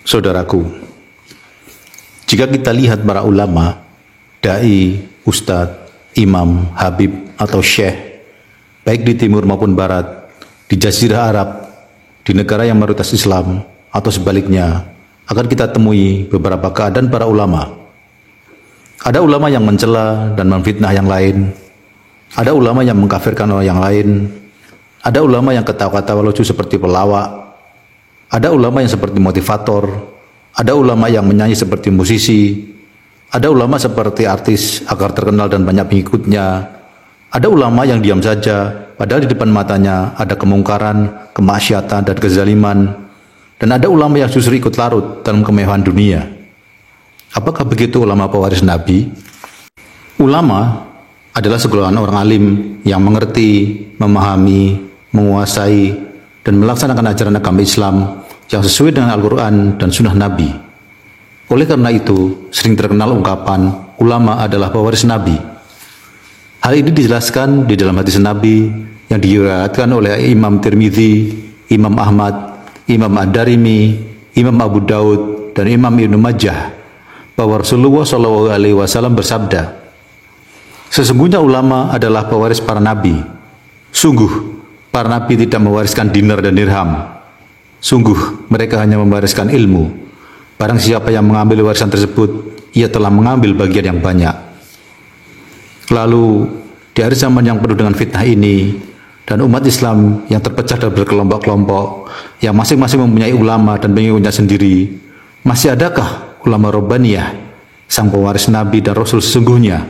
Saudaraku, jika kita lihat para ulama, dai, ustadz, imam, habib, atau syekh, baik di timur maupun barat, di Jazirah Arab, di negara yang mayoritas Islam, atau sebaliknya, akan kita temui beberapa keadaan para ulama. Ada ulama yang mencela dan memfitnah yang lain, ada ulama yang mengkafirkan orang yang lain, ada ulama yang ketawa-ketawa lucu seperti pelawak, ada ulama yang seperti motivator, ada ulama yang menyanyi seperti musisi, ada ulama seperti artis agar terkenal dan banyak pengikutnya, ada ulama yang diam saja padahal di depan matanya ada kemungkaran, kemaksiatan dan kezaliman, dan ada ulama yang justru ikut larut dalam kemewahan dunia. Apakah begitu ulama pewaris Nabi? Ulama adalah segolongan orang alim yang mengerti, memahami, menguasai, dan melaksanakan ajaran agama Islam yang sesuai dengan Al-Quran dan Sunnah Nabi. Oleh karena itu, sering terkenal ungkapan ulama adalah pewaris Nabi. Hal ini dijelaskan di dalam hadis Nabi yang diriwayatkan oleh Imam Tirmidzi, Imam Ahmad, Imam Ad-Darimi, Imam Abu Daud, dan Imam Ibnu Majah, bahwa Rasulullah SAW bersabda, "Sesungguhnya ulama adalah pewaris para nabi. Sungguh, para nabi tidak mewariskan dinar dan dirham. Sungguh, mereka hanya mewariskan ilmu. Barang siapa yang mengambil warisan tersebut, ia telah mengambil bagian yang banyak." Lalu, di akhir zaman yang penuh dengan fitnah ini, dan umat Islam yang terpecah dan berkelompok-kelompok, yang masing-masing mempunyai ulama dan pengikutnya sendiri, masih adakah ulama Rabbaniyah, sang pewaris Nabi dan Rasul sesungguhnya?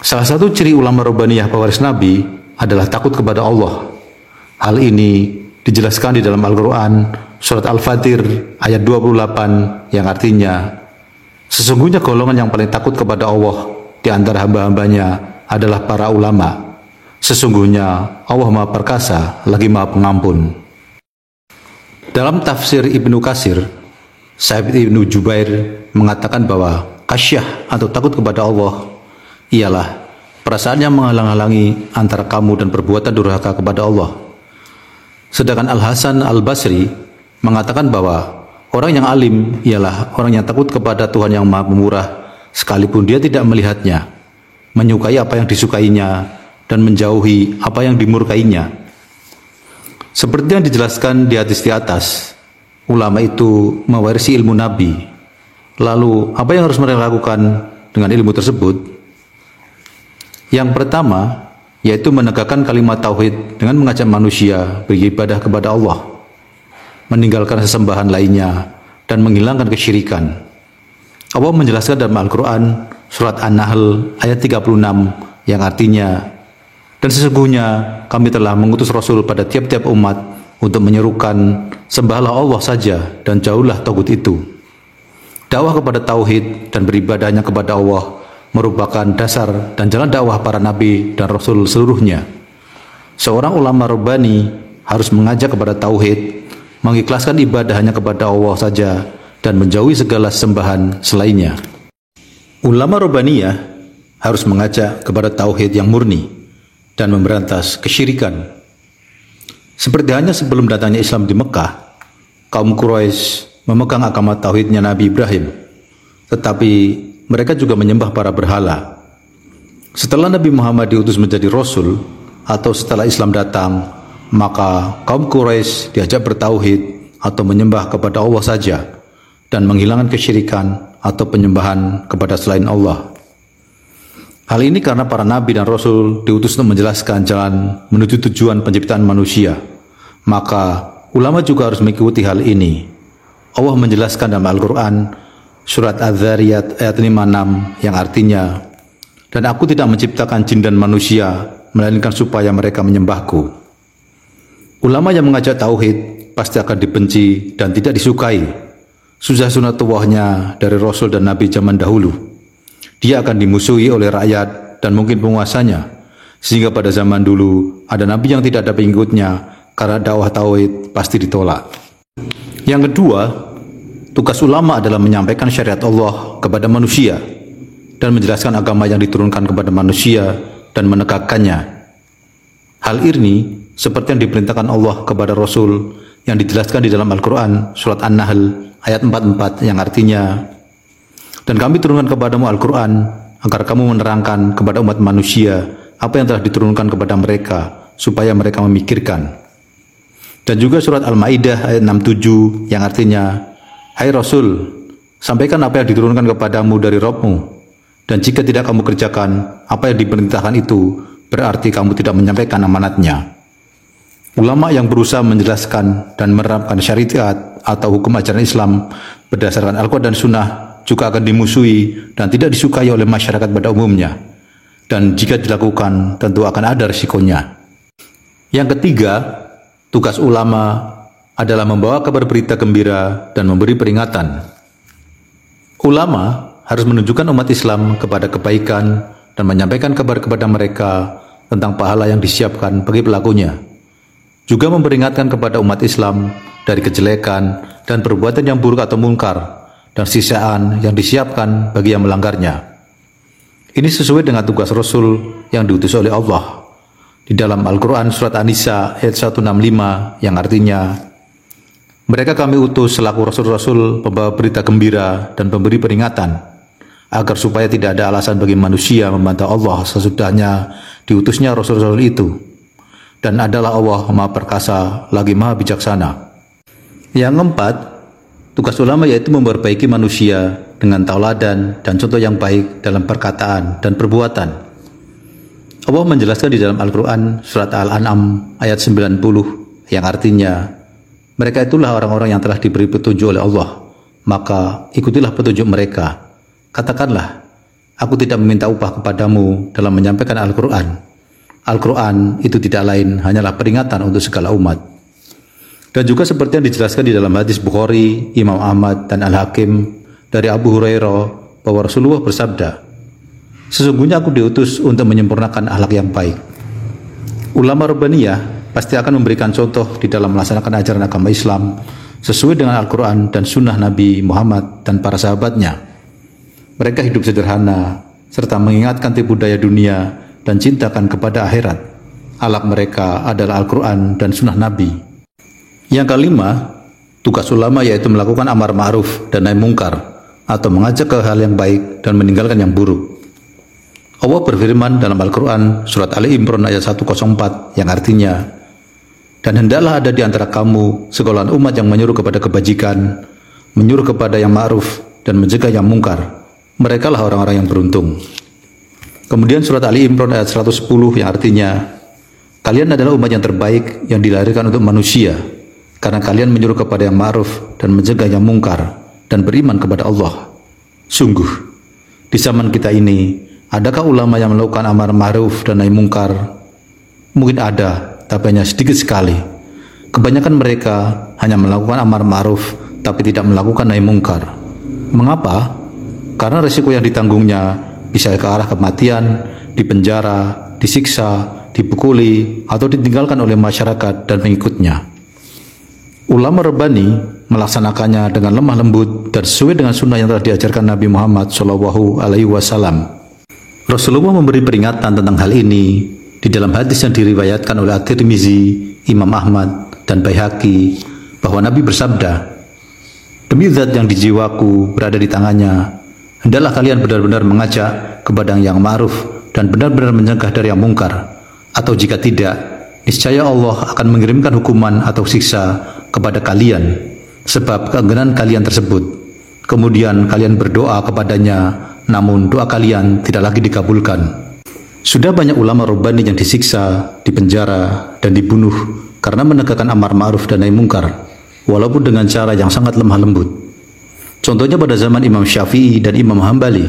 Salah satu ciri ulama Rabbaniyah pewaris Nabi adalah takut kepada Allah. Hal ini dijelaskan di dalam Al-Quran, surat Al-Fatir ayat 28, yang artinya, "Sesungguhnya golongan yang paling takut kepada Allah di antara hamba-hambanya adalah para ulama. Sesungguhnya Allah Maha Perkasa lagi Maha Pengampun." Dalam tafsir Ibnu Katsir, Sa'id Ibnu Jubair mengatakan bahwa khasyah atau takut kepada Allah ialah perasaan yang menghalang-halangi antara kamu dan perbuatan durhaka kepada Allah. Sedangkan Al-Hasan Al-Basri mengatakan bahwa orang yang alim ialah orang yang takut kepada Tuhan yang Maha Pemurah sekalipun dia tidak melihatnya, menyukai apa yang disukainya, dan menjauhi apa yang dimurkainya. Seperti yang dijelaskan di hadis di atas, ulama itu mewarisi ilmu Nabi. Lalu, apa yang harus mereka lakukan dengan ilmu tersebut? Yang pertama, yaitu menegakkan kalimat tauhid dengan mengajak manusia beribadah kepada Allah, meninggalkan sesembahan lainnya, dan menghilangkan kesyirikan. Allah menjelaskan dalam Al-Quran, surat An-Nahl ayat 36, yang artinya, "Dan sesungguhnya kami telah mengutus Rasul pada tiap-tiap umat untuk menyerukan, sembahlah Allah saja dan jauhlah tagut itu." Dakwah kepada tauhid dan beribadahnya kepada Allah merupakan dasar dan jalan dakwah para nabi dan rasul seluruhnya. Seorang ulama Rabbani harus mengajak kepada tauhid, mengikhlaskan ibadah hanya kepada Allah saja, dan menjauhi segala sembahan selainnya. Ulama Rabbaniyah harus mengajak kepada tauhid yang murni dan memberantas kesyirikan. Seperti hanya sebelum datangnya Islam di Mekah, kaum Quraisy memegang agama tauhidnya Nabi Ibrahim, tetapi mereka juga menyembah para berhala. Setelah Nabi Muhammad diutus menjadi Rasul, atau setelah Islam datang, maka kaum Quraisy diajak bertauhid atau menyembah kepada Allah saja, dan menghilangkan kesyirikan atau penyembahan kepada selain Allah. Hal ini karena para nabi dan rasul diutus untuk menjelaskan jalan menuju tujuan penciptaan manusia. Maka ulama juga harus mengikuti hal ini. Allah menjelaskan dalam Al-Quran, surat Az-Zariyat ayat 56, yang artinya, "Dan aku tidak menciptakan jin dan manusia, melainkan supaya mereka menyembahku." Ulama yang mengajak tauhid pasti akan dibenci dan tidak disukai. Sudah sunatullahnya dari Rasul dan Nabi zaman dahulu. Dia akan dimusuhi oleh rakyat dan mungkin penguasanya, sehingga pada zaman dulu ada Nabi yang tidak ada pengikutnya karena dakwah tauhid pasti ditolak. Yang kedua, tugas ulama adalah menyampaikan syariat Allah kepada manusia dan menjelaskan agama yang diturunkan kepada manusia dan menegakkannya. Hal ini seperti yang diperintahkan Allah kepada Rasul yang dijelaskan di dalam Al-Quran surat An-Nahl ayat 44 yang artinya, dan kami turunkan kepadamu Al-Quran agar kamu menerangkan kepada umat manusia apa yang telah diturunkan kepada mereka supaya mereka memikirkan. Dan juga surat Al-Maidah ayat 67 yang artinya, hai Rasul, sampaikan apa yang diturunkan kepadamu dari Rabbmu, dan jika tidak kamu kerjakan apa yang diperintahkan itu, berarti kamu tidak menyampaikan amanatnya. Ulama yang berusaha menjelaskan dan menerapkan syariat atau hukum ajaran Islam berdasarkan Al-Quran dan Sunnah juga akan dimusuhi dan tidak disukai oleh masyarakat pada umumnya. Dan jika dilakukan, tentu akan ada risikonya. Yang ketiga, tugas ulama adalah membawa kabar berita gembira dan memberi peringatan. Ulama harus menunjukkan umat Islam kepada kebaikan dan menyampaikan kabar kepada mereka tentang pahala yang disiapkan bagi pelakunya. Juga memperingatkan kepada umat Islam dari kejelekan dan perbuatan yang buruk atau mungkar dan sisaan yang disiapkan bagi yang melanggarnya. Ini sesuai dengan tugas Rasul yang diutus oleh Allah. Di dalam Al-Quran surat An-Nisa ayat 165 yang artinya, mereka kami utus selaku Rasul-Rasul pembawa berita gembira dan pemberi peringatan, agar supaya tidak ada alasan bagi manusia membantah Allah sesudahnya diutusnya Rasul-Rasul itu. Dan adalah Allah Maha Perkasa lagi Maha Bijaksana. Yang keempat, tugas ulama yaitu memperbaiki manusia dengan tauladan dan contoh yang baik dalam perkataan dan perbuatan. Allah menjelaskan di dalam Al-Quran surat Al-An'am ayat 90 yang artinya, mereka itulah orang-orang yang telah diberi petunjuk oleh Allah, maka ikutilah petunjuk mereka. Katakanlah, aku tidak meminta upah kepadamu dalam menyampaikan Al-Quran. Al-Quran itu tidak lain hanyalah peringatan untuk segala umat. Dan juga seperti yang dijelaskan di dalam hadis Bukhari, Imam Ahmad dan Al-Hakim dari Abu Hurairah bahwa Rasulullah bersabda, sesungguhnya aku diutus untuk menyempurnakan akhlak yang baik. Ulama Rabbaniyah pasti akan memberikan contoh di dalam melaksanakan ajaran agama Islam sesuai dengan Al-Quran dan Sunnah Nabi Muhammad dan para sahabatnya. Mereka hidup sederhana serta mengingatkan tipu daya dunia dan cintakan kepada akhirat. Akhlak mereka adalah Al-Quran dan Sunnah Nabi. Yang kelima, tugas ulama yaitu melakukan amar ma'ruf dan nahi mungkar atau mengajak ke hal yang baik dan meninggalkan yang buruk. Allah berfirman dalam Al-Quran surat Ali Imran ayat 104 yang artinya, dan hendaklah ada di antara kamu segolongan umat yang menyuruh kepada kebajikan, menyuruh kepada yang ma'ruf dan mencegah yang mungkar. Mereka lah orang-orang yang beruntung. Kemudian surat Ali Imran ayat 110 yang artinya, kalian adalah umat yang terbaik yang dilahirkan untuk manusia, karena kalian menyuruh kepada yang ma'ruf dan mencegah yang mungkar dan beriman kepada Allah. Sungguh, di zaman kita ini, adakah ulama yang melakukan amar ma'ruf dan nahi mungkar? Mungkin ada, tapi hanya sedikit sekali. Kebanyakan mereka hanya melakukan amar ma'ruf, tapi tidak melakukan nahi mungkar. Mengapa? Karena risiko yang ditanggungnya bisa ke arah kematian, dipenjara, disiksa, dipukuli, atau ditinggalkan oleh masyarakat dan pengikutnya. Ulama Rabbani melaksanakannya dengan lemah lembut dan sesuai dengan sunnah yang telah diajarkan Nabi Muhammad SAW. Rasulullah memberi peringatan tentang hal ini di dalam hadis yang diriwayatkan oleh At-Tirmizi, Imam Ahmad, dan Baihaqi, bahwa Nabi bersabda, demi zat yang di jiwaku berada di tangannya, hendaklah kalian benar-benar mengajak kepada yang ma'ruf dan benar-benar mencegah dari yang mungkar. Atau jika tidak, niscaya Allah akan mengirimkan hukuman atau siksa kepada kalian sebab keengganan kalian tersebut. Kemudian kalian berdoa kepadanya, namun doa kalian tidak lagi dikabulkan. Sudah banyak ulama Rabbani yang disiksa, dipenjara, dan dibunuh karena menegakkan amar ma'ruf dan nahi mungkar, walaupun dengan cara yang sangat lemah lembut. Contohnya pada zaman Imam Syafi'i dan Imam Hambali,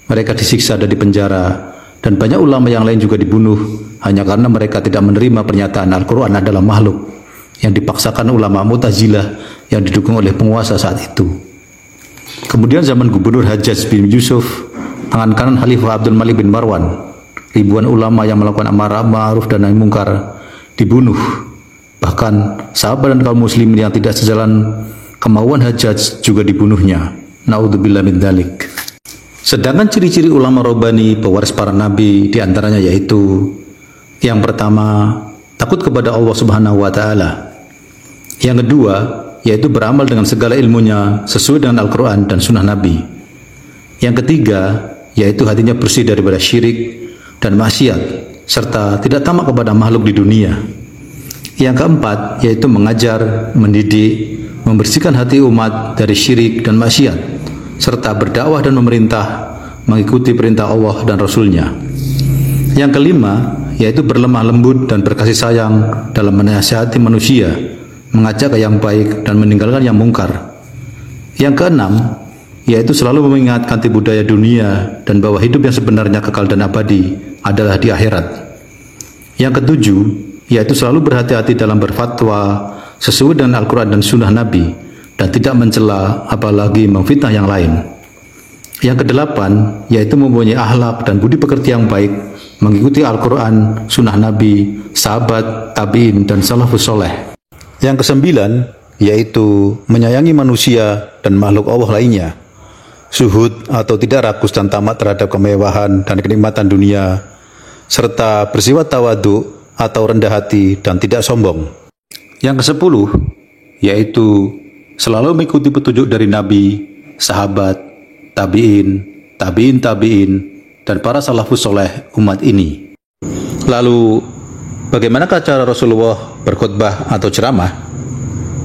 mereka disiksa dan dipenjara, dan banyak ulama yang lain juga dibunuh hanya karena mereka tidak menerima pernyataan Al-Quran adalah makhluk yang dipaksakan ulama Mu'tazilah yang didukung oleh penguasa saat itu. Kemudian zaman Gubernur Hajjaj bin Yusuf, tangan kanan Khalifah Abdul Malik bin Marwan, ribuan ulama yang melakukan amar ma'ruf dan nahi mungkar dibunuh. Bahkan sahabat dan kaum muslimin yang tidak sejalan kemauan Hajjaj juga dibunuhnya. Naudzubillah min dzalik. Sedangkan ciri-ciri ulama Rabbani pewaris para nabi diantaranya yaitu, yang pertama, takut kepada Allah Subhanahu wa Ta'ala. Yang kedua, yaitu beramal dengan segala ilmunya sesuai dengan Al-Quran dan Sunnah Nabi. Yang ketiga, yaitu hatinya bersih daripada syirik dan maksiat, serta tidak tamak kepada makhluk di dunia. Yang keempat, yaitu mengajar, mendidik, membersihkan hati umat dari syirik dan maksiat, serta berdakwah dan memerintah mengikuti perintah Allah dan Rasul-Nya. Yang kelima, yaitu berlemah lembut dan berkasih sayang dalam menasihati manusia, mengajak ke yang baik dan meninggalkan yang mungkar. Yang keenam, yaitu selalu mengingat kanti budaya dunia dan bahwa hidup yang sebenarnya kekal dan abadi adalah di akhirat. Yang ketujuh, yaitu selalu berhati-hati dalam berfatwa sesuai dengan Al-Quran dan Sunnah Nabi dan tidak mencela apalagi memfitnah yang lain. Yang kedelapan, yaitu mempunyai akhlak dan budi pekerti yang baik, mengikuti Al-Quran, Sunnah Nabi, sahabat, tabi'in, dan salafus soleh. Yang kesembilan, yaitu menyayangi manusia dan makhluk Allah lainnya, zuhud atau tidak rakus dan tamak terhadap kemewahan dan kenikmatan dunia, serta bersifat tawadhu atau rendah hati dan tidak sombong. Yang kesepuluh, yaitu selalu mengikuti petunjuk dari Nabi, sahabat, tabi'in, tabi'in, dan para salafus soleh umat ini. Lalu, bagaimanakah cara Rasulullah berkhutbah atau ceramah?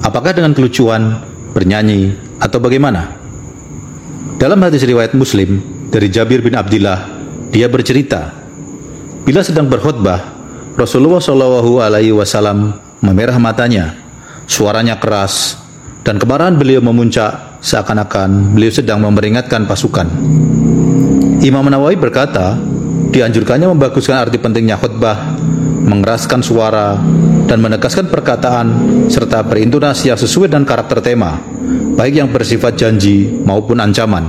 Apakah dengan kelucuan, bernyanyi, atau bagaimana? Dalam hadis riwayat Muslim dari Jabir bin Abdillah, dia bercerita, bila sedang berkhutbah, Rasulullah Shallallahu Alaihi Wasallam memerah matanya, suaranya keras, dan kemarahan beliau memuncak seakan-akan beliau sedang memperingatkan pasukan. Imam Nawawi berkata, dianjurkannya membaguskan arti pentingnya khutbah, mengeraskan suara, dan menegaskan perkataan, serta berintonasi yang sesuai dengan karakter tema, baik yang bersifat janji maupun ancaman.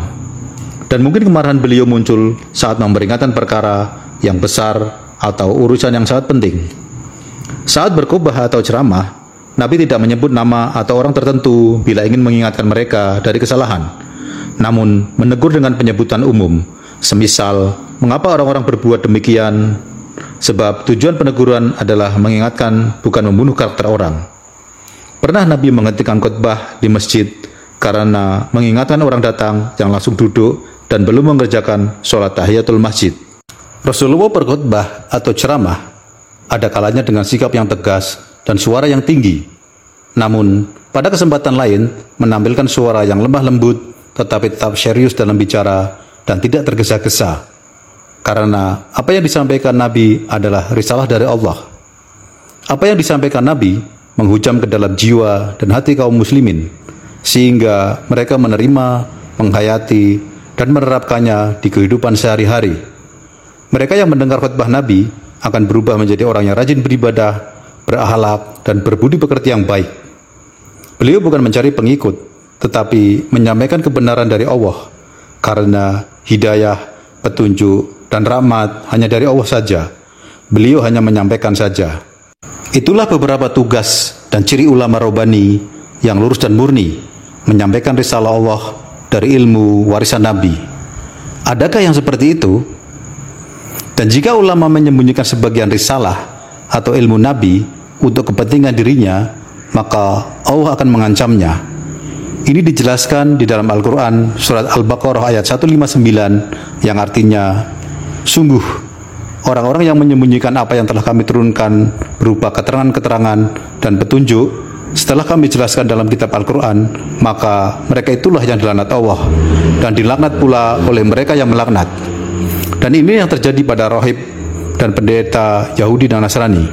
Dan mungkin kemarahan beliau muncul saat memperingatkan perkara yang besar atau urusan yang sangat penting. Saat berkhutbah atau ceramah, Nabi tidak menyebut nama atau orang tertentu bila ingin mengingatkan mereka dari kesalahan, namun menegur dengan penyebutan umum, semisal, mengapa orang-orang berbuat demikian? Sebab tujuan peneguran adalah mengingatkan, bukan membunuh karakter orang. Pernah Nabi menghentikan khutbah di masjid karena mengingatkan orang datang yang langsung duduk dan belum mengerjakan sholat tahiyatul masjid. Rasulullah berkhutbah atau ceramah ada kalanya dengan sikap yang tegas dan suara yang tinggi. Namun, pada kesempatan lain menampilkan suara yang lemah lembut tetapi tetap serius dalam bicara dan tidak tergesa-gesa. Karena apa yang disampaikan Nabi adalah risalah dari Allah. Apa yang disampaikan Nabi menghujam ke dalam jiwa dan hati kaum muslimin, sehingga mereka menerima, menghayati, dan menerapkannya di kehidupan sehari-hari. Mereka yang mendengar khutbah Nabi akan berubah menjadi orang yang rajin beribadah, berakhlak, dan berbudi pekerti yang baik. Beliau bukan mencari pengikut, tetapi menyampaikan kebenaran dari Allah, karena hidayah, petunjuk, dan rahmat hanya dari Allah saja. Beliau hanya menyampaikan saja. Itulah beberapa tugas dan ciri ulama Rabbani yang lurus dan murni, menyampaikan risalah Allah dari ilmu warisan Nabi. Adakah yang seperti itu? Dan jika ulama menyembunyikan sebagian risalah atau ilmu Nabi untuk kepentingan dirinya, maka Allah akan mengancamnya. Ini dijelaskan di dalam Al-Quran surat Al-Baqarah ayat 159 yang artinya, sungguh, orang-orang yang menyembunyikan apa yang telah kami turunkan berupa keterangan-keterangan dan petunjuk setelah kami jelaskan dalam kitab Al-Quran, maka mereka itulah yang dilaknat Allah dan dilaknat pula oleh mereka yang melaknat. Dan ini yang terjadi pada rahib dan pendeta Yahudi dan Nasrani.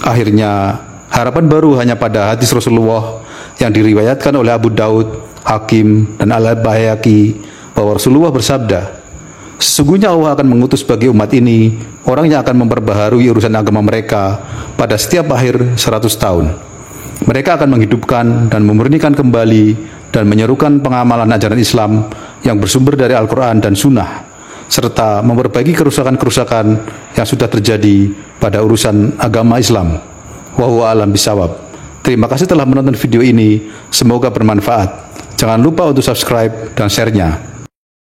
Akhirnya, harapan baru hanya pada hadis Rasulullah yang diriwayatkan oleh Abu Daud, Hakim, dan Al-Baihaqi bahwa Rasulullah bersabda, sesungguhnya Allah akan mengutus bagi umat ini orang yang akan memperbaharui urusan agama mereka pada setiap akhir 100 tahun. Mereka akan menghidupkan dan memurnikan kembali dan menyerukan pengamalan ajaran Islam yang bersumber dari Al-Quran dan Sunnah, serta memperbaiki kerusakan-kerusakan yang sudah terjadi pada urusan agama Islam. Wallahu a'lam bishawab. Terima kasih telah menonton video ini, semoga bermanfaat. Jangan lupa untuk subscribe dan share-nya.